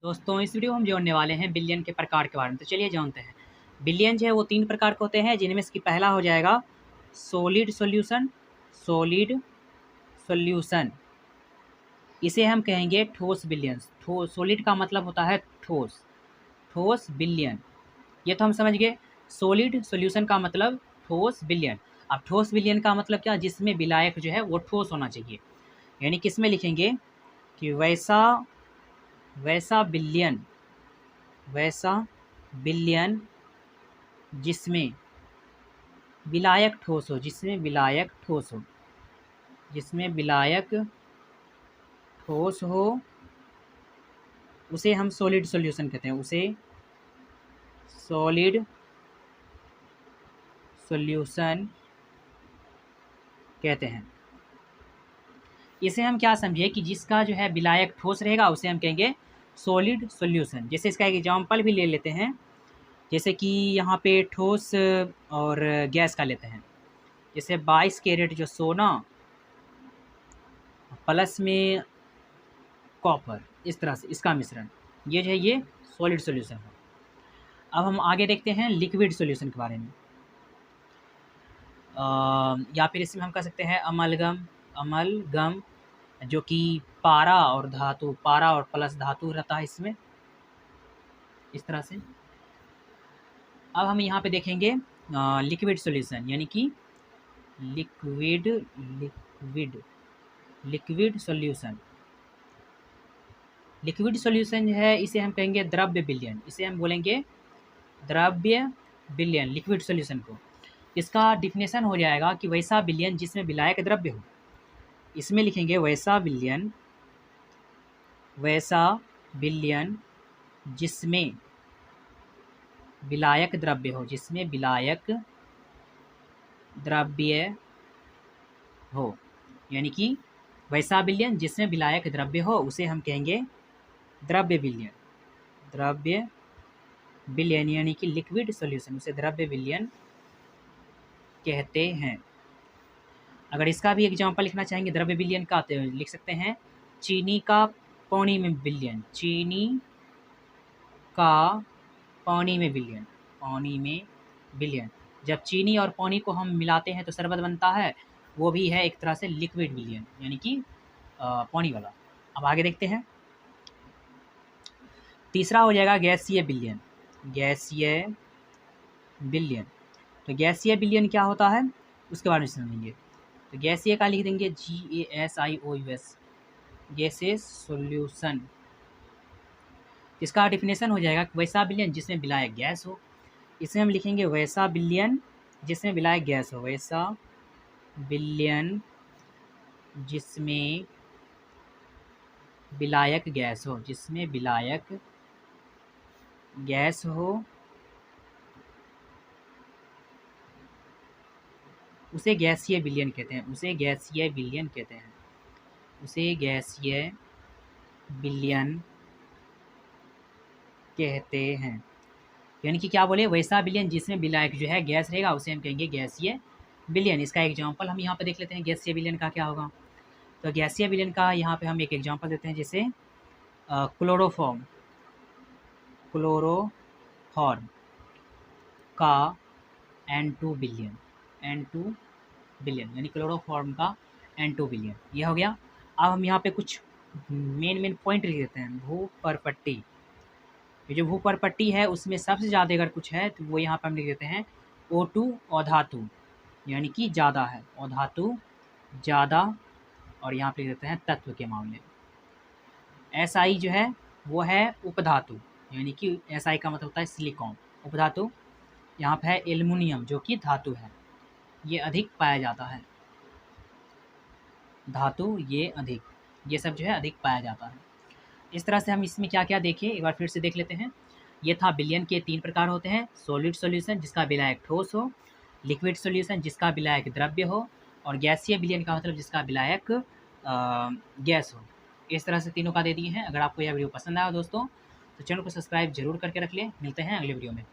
दोस्तों इस वीडियो में हम जानने वाले हैं बिलियन के प्रकार के बारे में। तो चलिए जानते हैं। बिलियन जो है वो 3 प्रकार के होते हैं, जिनमें से पहला हो जाएगा सॉलिड सॉल्यूशन। सॉलिड सॉल्यूशन इसे हम कहेंगे ठोस बिलियंस। सॉलिड का मतलब होता है ठोस। ठोस बिलियन, ये तो हम समझ गए। सॉलिड सॉल्यूशन का मतलब ठोस बिलियन। अब ठोस बिलियन का मतलब क्या, जिसमें विलायक जो है वो ठोस होना चाहिए। यानी किसमें लिखेंगे कि वैसा वैसा बिलियन, वैसा बिलियन जिसमें विलायक ठोस हो, जिसमें विलायक ठोस हो, जिसमें विलायक ठोस हो, उसे हम सॉलिड सॉल्यूशन कहते हैं। उसे सॉलिड सॉल्यूशन कहते हैं। इसे हम क्या समझे कि जिसका जो है विलायक ठोस रहेगा उसे हम कहेंगे सॉलिड सॉल्यूशन। जैसे इसका एक एग्जांपल भी ले लेते हैं, जैसे कि यहाँ पे ठोस और गैस का लेते हैं। जैसे 22 कैरेट जो सोना प्लस में कॉपर, इस तरह से इसका मिश्रण, ये जो है ये सॉलिड सॉल्यूशन है। अब हम आगे देखते हैं लिक्विड सॉल्यूशन के बारे में। या फिर इसमें हम कह सकते हैं अमलगम। अमलगम जो कि पारा और धातु, पारा और प्लस धातु रहता है इसमें, इस तरह से। अब हम यहाँ पे देखेंगे लिक्विड सॉल्यूशन, यानी कि liquid liquid liquid solution. Liquid solution जो है इसे हम कहेंगे द्रव्य विलयन। इसे हम बोलेंगे द्रव्य विलयन, लिक्विड सॉल्यूशन को। इसका डिफिनेशन हो जाएगा कि वैसा विलयन जिसमें विलायक द्रव्य हो। इसमें लिखेंगे वैसा विलयन, वैसा विलयन जिसमें विलायक द्रव्य हो, जिसमें विलायक द्रव्य हो। यानी कि वैसा विलयन जिसमें विलायक द्रव्य हो उसे हम कहेंगे द्रव्य विलयन। द्रव्य विलयन यानी कि लिक्विड सॉल्यूशन, उसे द्रव्य विलयन कहते हैं। अगर इसका भी एग्जांपल लिखना चाहेंगे द्रव्य विलयन का तो लिख सकते हैं चीनी का पानी में विलयन। चीनी का पानी में विलयन, पानी में विलयन। जब चीनी और पानी को हम मिलाते हैं तो शरबत बनता है, वो भी है एक तरह से लिक्विड विलयन, यानी कि पानी वाला। अब आगे देखते हैं। तीसरा हो जाएगा गैसीय विलयन। गैसीय विलयन, तो गैसीय विलयन क्या होता है उसके बारे में समझेंगे। तो गैसीय का लिख देंगे GASIOUS, गैसेस सॉल्यूशन। इसका डिफिनेशन हो जाएगा वैसा विलयन जिसमें विलायक गैस हो। इसे हम लिखेंगे वैसा विलयन जिसमें विलायक गैस हो। वैसा विलयन जिसमें विलायक गैस हो, जिसमें विलायक गैस हो, उसे गैसीय विलयन कहते हैं। उसे गैसीय विलयन कहते हैं। उसे गैसीय विलयन कहते हैं। यानी कि क्या बोले, वैसा विलयन जिसमें विलायक जो है गैस रहेगा उसे हम कहेंगे गैसीय विलयन। इसका एग्जांपल हम यहाँ पे देख लेते हैं गैसीय विलयन का क्या होगा। तो गैसीय विलयन का यहाँ पे हम एक एग्जांपल देते हैं, जैसे क्लोरोफॉर्म। क्लोरोफॉर्म का N2 विलयन, N2 विलयन, यानी क्लोरोफॉर्म का N2 विलयन, यह हो गया। अब हम यहाँ पे कुछ मेन पॉइंट लिख देते हैं। भूपरपट्टी, ये जो भूपरपट्टी है उसमें सबसे ज़्यादा अगर कुछ है तो वो यहाँ पर हम लिख देते हैं O2 अधातु, यानी कि ज़्यादा है, अधातु ज़्यादा। और यहाँ पे लिख देते हैं तत्व के मामले में। SI जो है वो है उपधातु, यानी कि SI का मतलब होता है सिलिकॉन। उपधातु यहाँ पे है एल्युमिनियम जो कि धातु है, ये अधिक पाया जाता है। धातु ये अधिक, ये सब जो है अधिक पाया जाता है। इस तरह से हम इसमें क्या क्या देखें एक बार फिर से देख लेते हैं। ये था विलयन के 3 प्रकार होते हैं। सॉलिड सॉल्यूशन जिसका विलायक ठोस हो, लिक्विड सॉल्यूशन जिसका विलायक द्रव्य हो, और गैसीय विलयन का मतलब जिसका विलायक गैस हो। इस तरह से तीनों का दे दिए हैं। अगर आपको यह वीडियो पसंद आया दोस्तों तो चैनल को सब्सक्राइब जरूर करके रख लें। मिलते हैं अगले वीडियो में।